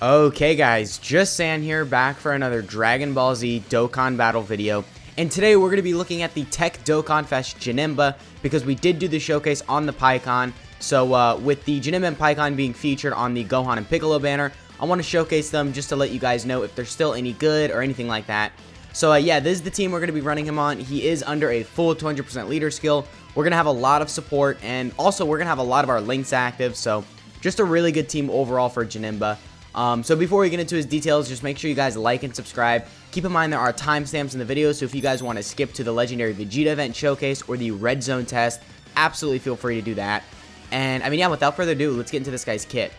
Okay guys, just San here, back for another Dragon Ball Z Dokkan battle video. And today we're going to be looking at the Teq Dokkan Fest Janemba, because we did do the showcase on the Pikkon. So with the Janemba and Pikkon being featured on the Gohan and Piccolo banner, I want to showcase them just to let you guys know if they're still any good or anything like that. So yeah, this is the team we're going to be running him on. He is under a full 200% leader skill. We're going to have a lot of support, and also we're going to have a lot of our links active. So just a really good team overall for Janemba. So before we get into his details, just make sure you guys like and subscribe. Keep in mind there are timestamps in the video, so if you guys want to skip to the legendary Vegeta event showcase or the red zone test, absolutely feel free to do that. And I mean, yeah, without further ado, let's get into this guy's kit.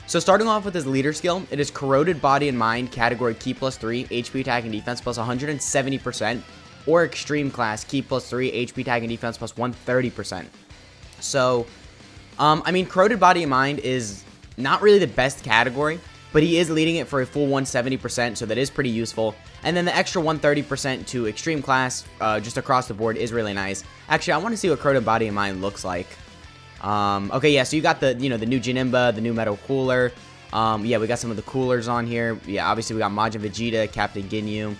So starting off with his leader skill, it is Corroded Body and Mind, category Ki +3, HP attack and defense plus 170%, or Extreme class, Ki +3, HP attack and defense plus 130%. So, I mean, Corroded Body and Mind is not really the best category, but he is leading it for a full 170%, so that is pretty useful. And then the extra 130% to Extreme class, just across the board, is really nice. Actually, I want to see what Corroded Body and Mind looks like. Okay, yeah, so you got the, the new Janemba, the new Metal Cooler. Yeah, we got some of the coolers on here. Yeah, obviously we got Majin Vegeta, Captain Ginyu.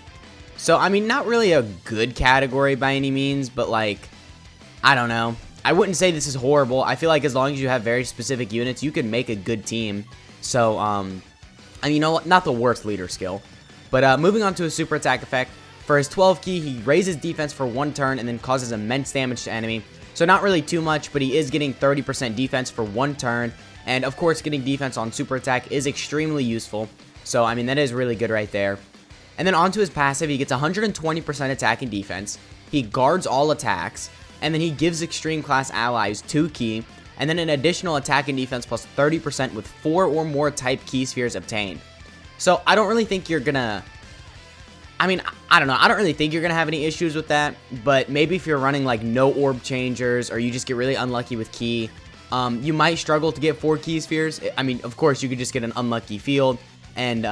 So, I mean, not really a good category by any means, but like, I don't know. I wouldn't say this is horrible. I feel like as long as you have very specific units, you can make a good team. So, I mean, you know what? Not the worst leader skill. But moving on to his super attack effect. For his 12 key, he raises defense for 1 turn and then causes immense damage to enemy. So not really too much, but he is getting 30% defense for 1 turn. And of course, getting defense on super attack is extremely useful. So, I mean, that is really good right there. And then onto his passive, he gets 120% attack and defense. He guards all attacks. And then he gives extreme class allies 2 key, and then an additional attack and defense plus 30% with 4 or more type key spheres obtained. So I don't really think you're gonna, I mean, I don't know, I don't really think you're gonna have any issues with that, but maybe if you're running like no orb changers, or you just get really unlucky with key, you might struggle to get 4 key spheres. I mean, of course, you could just get an unlucky field and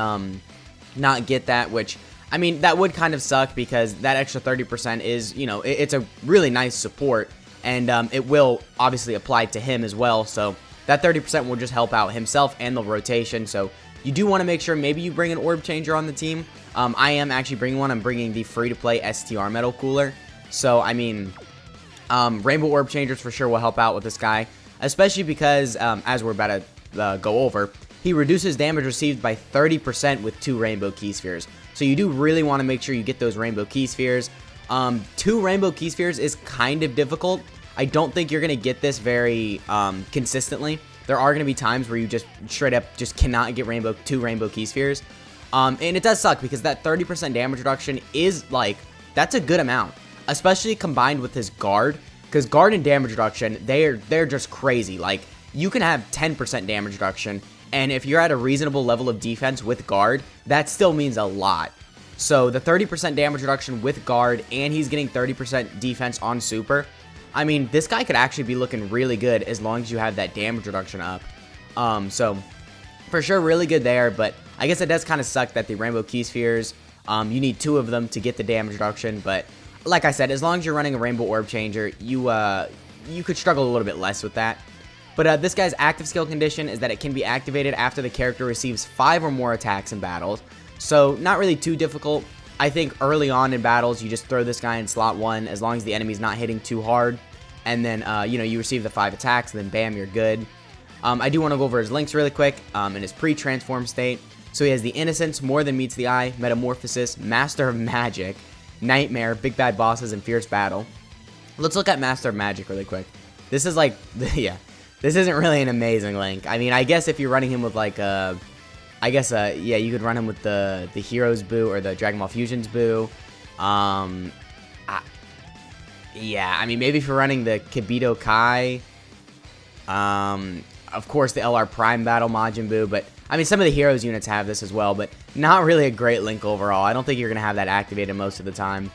not get that, which, I mean, that would kind of suck because that extra 30% is, it's a really nice support, and it will obviously apply to him as well. So that 30% will just help out himself and the rotation. So you do want to make sure maybe you bring an orb changer on the team. I am actually bringing one. I'm bringing the free-to-play STR Metal Cooler. So, I mean, Rainbow Orb Changers for sure will help out with this guy, especially because, as we're about to go over, he reduces damage received by 30% with 2 Rainbow Key Spheres. So you do really want to make sure you get those Rainbow Key Spheres. 2 Rainbow Key Spheres is kind of difficult. I don't think you're going to get this very consistently. There are going to be times where you just straight up just cannot get 2 Rainbow Key Spheres. And it does suck because that 30% damage reduction is like, that's a good amount. Especially combined with his guard. Because guard and damage reduction, they're just crazy. Like, you can have 10% damage reduction. And if you're at a reasonable level of defense with guard, that still means a lot. So the 30% damage reduction with guard, and he's getting 30% defense on super. I mean, this guy could actually be looking really good as long as you have that damage reduction up. So for sure, really good there. But I guess it does kind of suck that the Rainbow Key Spheres, you need 2 of them to get the damage reduction. But like I said, as long as you're running a Rainbow Orb Changer, you could struggle a little bit less with that. But this guy's active skill condition is that it can be activated after the character receives 5 or more attacks in battles. So not really too difficult. I think early on in battles, you just throw this guy in slot 1 as long as the enemy's not hitting too hard. And then, you receive the 5 attacks, and then bam, you're good. I do want to go over his links really quick in his pre-transform state. So he has the Innocence, More Than Meets the Eye, Metamorphosis, Master of Magic, Nightmare, Big Bad Bosses, and Fierce Battle. Let's look at Master of Magic really quick. This is like, yeah. This isn't really an amazing link. I mean, I guess if you're running him with like yeah, you could run him with the Heroes Boo or the Dragon Ball Fusions Boo. Yeah, I mean, maybe if you're running the Kibito Kai, of course the LR Prime Battle Majin Buu, but I mean, some of the Heroes units have this as well, but not really a great link overall. I don't think you're going to have that activated most of the time.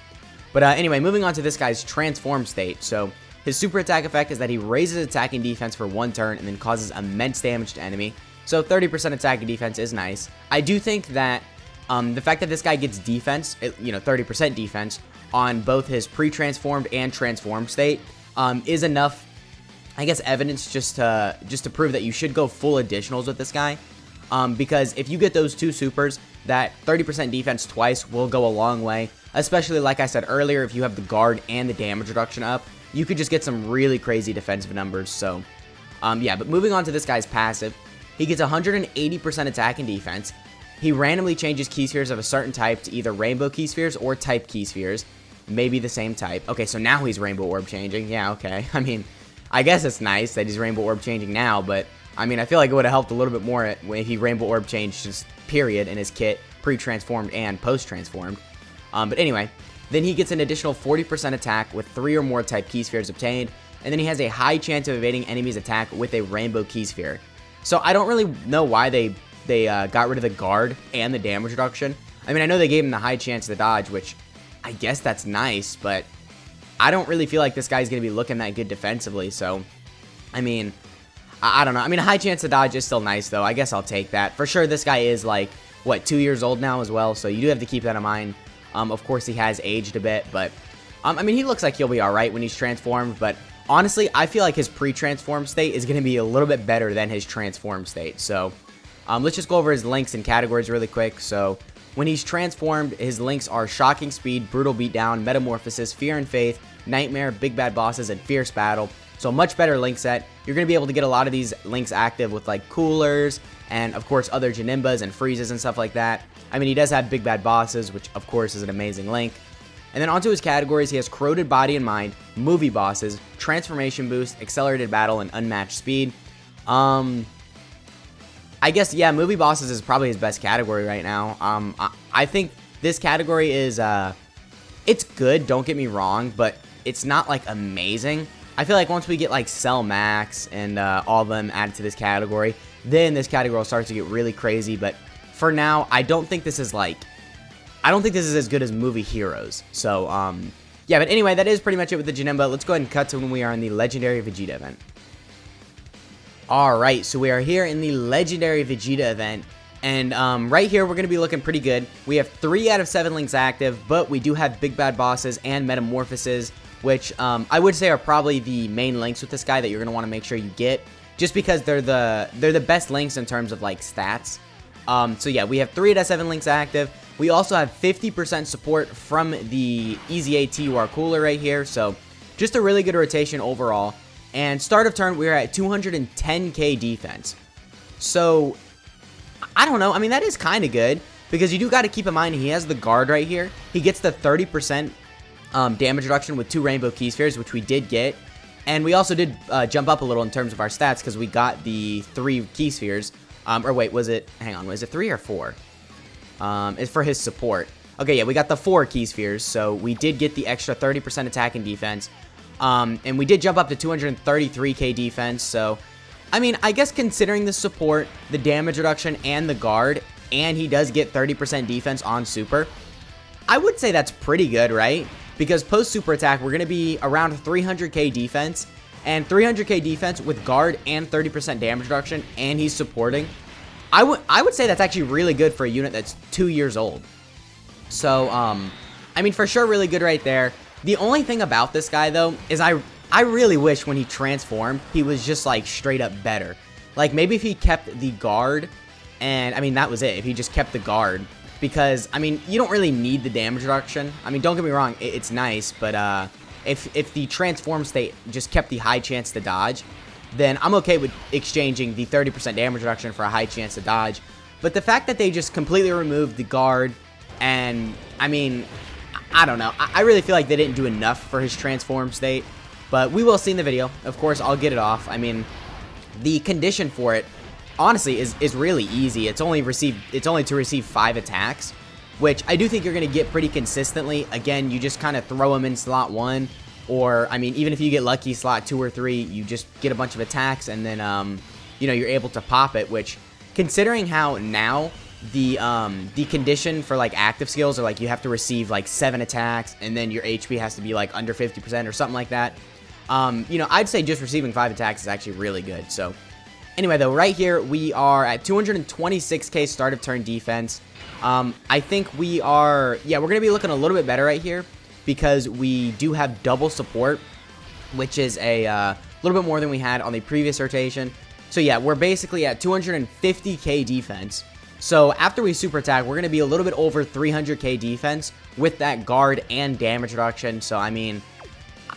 But anyway, moving on to this guy's transform state. So his super attack effect is that he raises attack and defense for 1 turn and then causes immense damage to enemy. So 30% attack and defense is nice. I do think that the fact that this guy gets defense, 30% defense on both his pre-transformed and transformed state is enough, I guess, evidence just to prove that you should go full additionals with this guy. because if you get those 2 supers, that 30% defense twice will go a long way, especially like I said earlier, if you have the guard and the damage reduction up, you could just get some really crazy defensive numbers. So yeah, but moving on to this guy's passive, he gets 180% attack and defense. He randomly changes key spheres of a certain type to either rainbow key spheres or type key spheres, maybe the same type. Okay, so now he's rainbow orb changing. Yeah, okay. I mean, I guess it's nice that he's rainbow orb changing now, but I mean, I feel like it would have helped a little bit more if he rainbow orb changed just period in his kit, pre-transformed and post-transformed. But anyway, then he gets an additional 40% attack with 3 or more type key spheres obtained, and then he has a high chance of evading enemies' attack with a rainbow key sphere. So I don't really know why they got rid of the guard and the damage reduction. I mean, I know they gave him the high chance to dodge, which I guess that's nice, but I don't really feel like this guy's going to be looking that good defensively. So, I mean, I don't know. I mean, a high chance to dodge is still nice, though. I guess I'll take that. For sure, this guy is, like, what, 2 years old now as well, so you do have to keep that in mind. Of course, he has aged a bit, but, I mean, he looks like he'll be alright when he's transformed, but honestly, I feel like his pre-transformed state is going to be a little bit better than his transformed state. So, let's just go over his links and categories really quick. So, when he's transformed, his links are Shocking Speed, Brutal Beatdown, Metamorphosis, Fear and Faith, Nightmare, Big Bad Bosses, and Fierce Battle. So, much better link set. You're going to be able to get a lot of these links active with, like, Coolers, and, of course, other Janembas and Freezes and stuff like that. I mean, he does have Big Bad Bosses, which, of course, is an amazing link. And then onto his categories, he has Corroded Body and Mind, Movie Bosses, Transformation Boost, Accelerated Battle, and Unmatched Speed. I guess, yeah, Movie Bosses is probably his best category right now. I think this category is, it's good, don't get me wrong, but it's not, like, amazing. I feel like once we get, like, Cell Max and all of them added to this category, then this category will start to get really crazy. But for now, I don't think this is, like, I don't think this is as good as Movie Heroes. So, yeah, but anyway, that is pretty much it with the Janemba. Let's go ahead and cut to when we are in the Legendary Vegeta event. Alright, so we are here in the Legendary Vegeta event, and right here we're going to be looking pretty good. We have 3 out of 7 links active, but we do have Big Bad Bosses and Metamorphoses, which I would say are probably the main links with this guy that you're going to want to make sure you get, just because they're the best links in terms of, like, stats. So yeah, we have 3 out of 7 links active. We also have 50% support from the Easy AT to our cooler right here, so just a really good rotation overall. And start of turn, we're at 210k defense. So, I don't know. I mean, that is kind of good, because you do got to keep in mind he has the guard right here. He gets the 30% damage reduction with 2 rainbow key spheres, which we did get. And we also did jump up a little in terms of our stats, because we got the 3 key spheres. Or wait, was it 3 or 4? It's for his support. Okay, yeah, we got the 4 key spheres, so we did get the extra 30% attack and defense. And we did jump up to 233k defense, so, I mean, I guess considering the support, the damage reduction, and the guard, and he does get 30% defense on super, I would say that's pretty good, right? Because post-super attack, we're going to be around 300k defense, and 300k defense with guard and 30% damage reduction, and he's supporting. I would say that's actually really good for a unit that's 2 years old. So, I mean, for sure, really good right there. The only thing about this guy, though, is I really wish when he transformed, he was just, like, straight up better. Like, maybe if he kept the guard, and, I mean, that was it. If he just kept the guard, because, I mean, you don't really need the damage reduction. I mean, don't get me wrong, it's nice, but, if the transform state just kept the high chance to dodge, then I'm okay with exchanging the 30% damage reduction for a high chance to dodge. But the fact that they just completely removed the guard, and, I mean, I don't know. I really feel like they didn't do enough for his transform state, but we will see in the video. Of course, I'll get it off. I mean, the condition for it, honestly, is really easy. It's only to receive 5 attacks, which I do think you're going to get pretty consistently. Again, you just kind of throw them in slot 1, or, I mean, even if you get lucky slot 2 or 3, you just get a bunch of attacks, and then, you know, you're able to pop it, which, considering how now the condition for, like, active skills are, like, you have to receive, like, 7 attacks, and then your HP has to be, like, under 50% or something like that. You know, I'd say just receiving 5 attacks is actually really good. So, anyway, though, right here, we are at 226k start of turn defense. I think we are, yeah, we're going to be looking a little bit better right here, because we do have double support, which is a little bit more than we had on the previous rotation. So yeah, we're basically at 250k defense. So after we super attack, we're going to be a little bit over 300k defense with that guard and damage reduction. So I mean,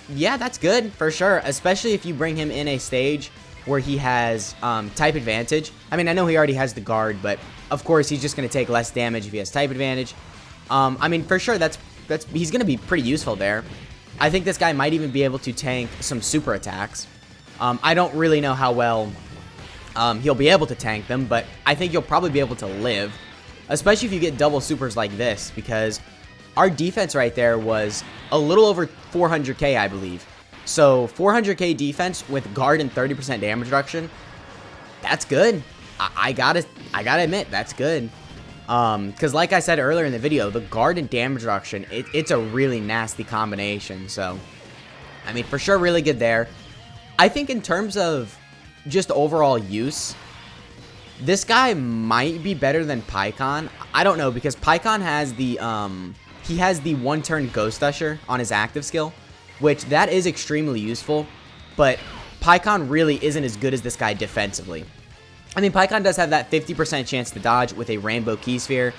yeah, that's good for sure, especially if you bring him in a stage where he has type advantage. I mean, I know he already has the guard, but of course he's just going to take less damage if he has type advantage. I mean, for sure, he's going to be pretty useful there. I think this guy might even be able to tank some super attacks. I don't really know how well he'll be able to tank them, but I think you'll probably be able to live, especially if you get double supers like this, because our defense right there was a little over 400k, I believe. So 400k defense with guard and 30% damage reduction, that's good. I gotta admit, that's good. Because like I said earlier in the video, the guard and damage reduction, it's a really nasty combination. So, I mean, for sure, really good there. I think in terms of just overall use, this guy might be better than PyCon. I don't know, because PyCon has the he has the one-turn Ghost Usher on his active skill, which that is extremely useful, but PyCon really isn't as good as this guy defensively. I mean, PyCon does have that 50% chance to dodge with a Rainbow Key Sphere,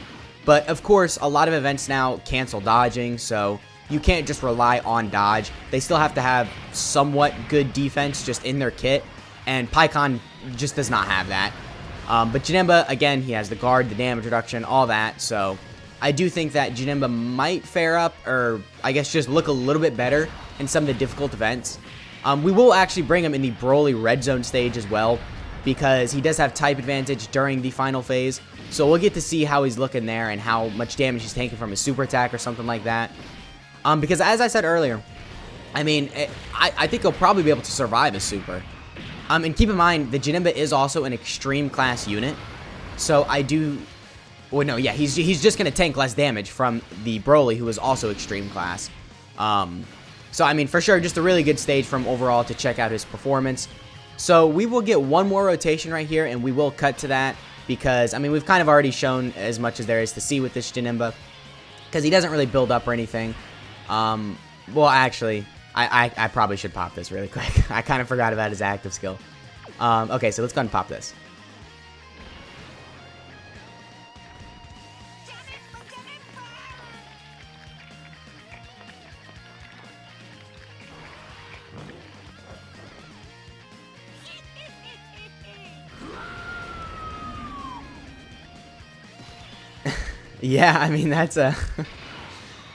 but of course, a lot of events now cancel dodging, so you can't just rely on dodge. They still have to have somewhat good defense just in their kit, and PyCon just does not have that. But Janemba, again, he has the guard, the damage reduction, all that, so I do think that Janemba might fare up, or I guess just look a little bit better in some of the difficult events. We will actually bring him in the Broly Red Zone stage as well, because he does have type advantage during the final phase, so we'll get to see how he's looking there and how much damage he's taking from his super attack or something like that. Because as I said earlier, I mean, I think he'll probably be able to survive a super. And keep in mind, the Janemba is also an extreme class unit, so I do... Well, no, yeah, he's just going to tank less damage from the Broly, who is also extreme class. So, I mean, for sure, just a really good stage from overall to check out his performance. So, we will get one more rotation right here, and we will cut to that, because, I mean, we've kind of already shown as much as there is to see with this Janemba, because he doesn't really build up or anything. Well, actually, I probably should pop this really quick. I kind of forgot about his active skill. Okay, so let's go ahead and pop this. Yeah, I mean, that's a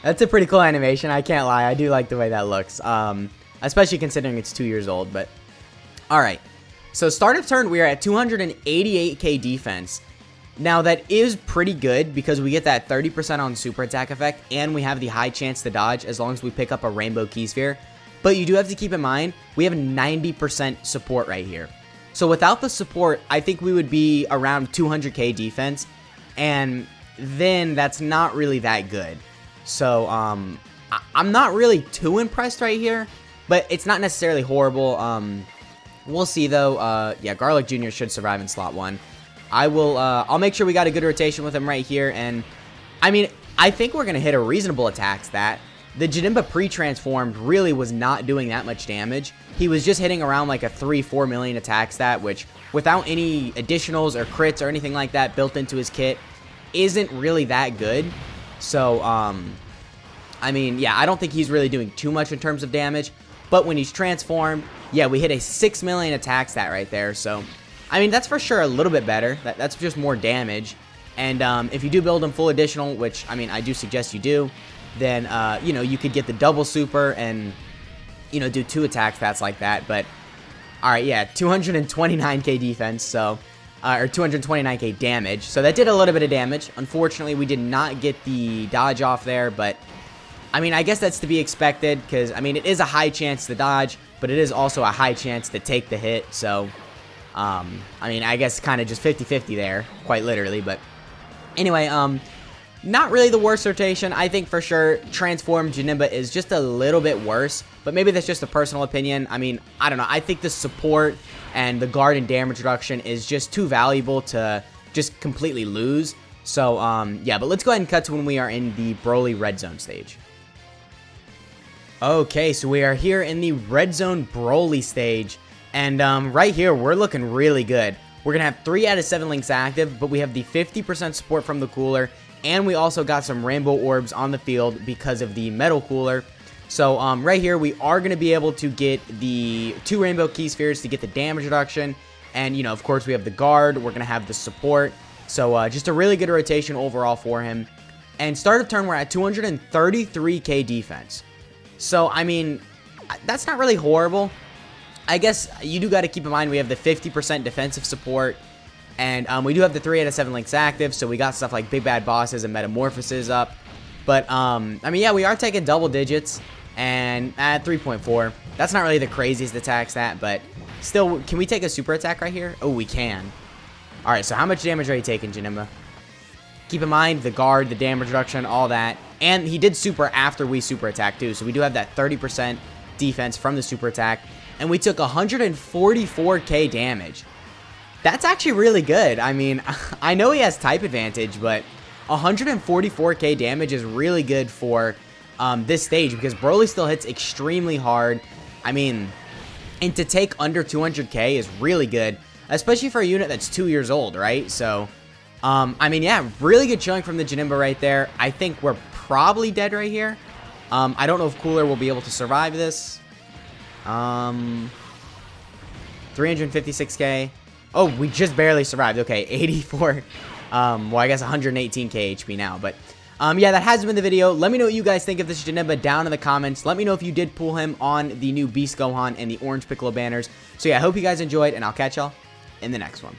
pretty cool animation. I can't lie. I do like the way that looks. Especially considering it's 2 years old, but all right. So start of turn, we are at 288k defense. Now that is pretty good because we get that 30% on super attack effect, and we have the high chance to dodge as long as we pick up a Rainbow Key Sphere. But you do have to keep in mind, we have 90% support right here. So without the support, I think we would be around 200k defense, and then that's not really that good. So, I'm not really too impressed right here, but it's not necessarily horrible. We'll see though. Yeah, Garlic Jr. should survive in slot 1. I'll make sure we got a good rotation with him right here, and I mean, I think we're gonna hit a reasonable attack stat. The Janemba pre-transformed really was not doing that much damage. He was just hitting around like a 3-4 million attack stat, which without any additionals or crits or anything like that built into his kit, isn't really that good. So, I mean, yeah, I don't think he's really doing too much in terms of damage, but when he's transformed, yeah, we hit a 6 million attack stat right there. So, I mean, that's for sure a little bit better. That's just more damage. And if you do build him full additional, which, I mean, I do suggest you do, then, you know, you could get the double super and, you know, do 2 attack stats like that. But, all right, yeah, 229k defense, so... or 229k damage, so that did a little bit of damage. Unfortunately, we did not get the dodge off there, but I mean, I guess that's to be expected, because I mean, it is a high chance to dodge, but it is also a high chance to take the hit, so I mean, I guess kind of just 50-50 there, quite literally. But anyway, not really the worst rotation. I think for sure Transformed Janemba is just a little bit worse, but maybe that's just a personal opinion. I mean, I don't know. I think the support and the guard and damage reduction is just too valuable to just completely lose. So, yeah, but let's go ahead and cut to when we are in the Broly Red Zone stage. Okay, so we are here in the Red Zone Broly stage, And right here, we're looking really good. We're going to have 3 out of 7 links active, but we have the 50% support from the cooler, and we also got some rainbow orbs on the field because of the metal cooler. So right here, we are going to be able to get the 2 rainbow key spheres to get the damage reduction. And, you know, of course, we have the guard. We're going to have the support. So just a really good rotation overall for him. And start of turn, we're at 233k defense. So, I mean, that's not really horrible. I guess you do got to keep in mind we have the 50% defensive support. And we do have the 3 out of 7 links active. So we got stuff like Big Bad Bosses and Metamorphoses up. But, I mean, yeah, we are taking double digits. And at 3.4, that's not really the craziest attack stat, but still, can we take a super attack right here? Oh, we can. All right, so how much damage are you taking, Janemba? Keep in mind the guard, the damage reduction, all that. And he did super after we super attack too, so we do have that 30% defense from the super attack. And we took 144k damage. That's actually really good. I mean, I know he has type advantage, but 144k damage is really good for this stage because Broly still hits extremely hard. I mean, and to take under 200k is really good, especially for a unit that's 2 years old, right? So, I mean, yeah, really good showing from the Janemba right there. I think we're probably dead right here. I don't know if Cooler will be able to survive this. 356k. Oh, we just barely survived. Okay, 84. Well, I guess 118k HP now, but yeah, that has been the video. Let me know what you guys think of this Janemba down in the comments. Let me know if you did pull him on the new Beast Gohan and the Orange Piccolo banners. So yeah, I hope you guys enjoyed, and I'll catch y'all in the next one.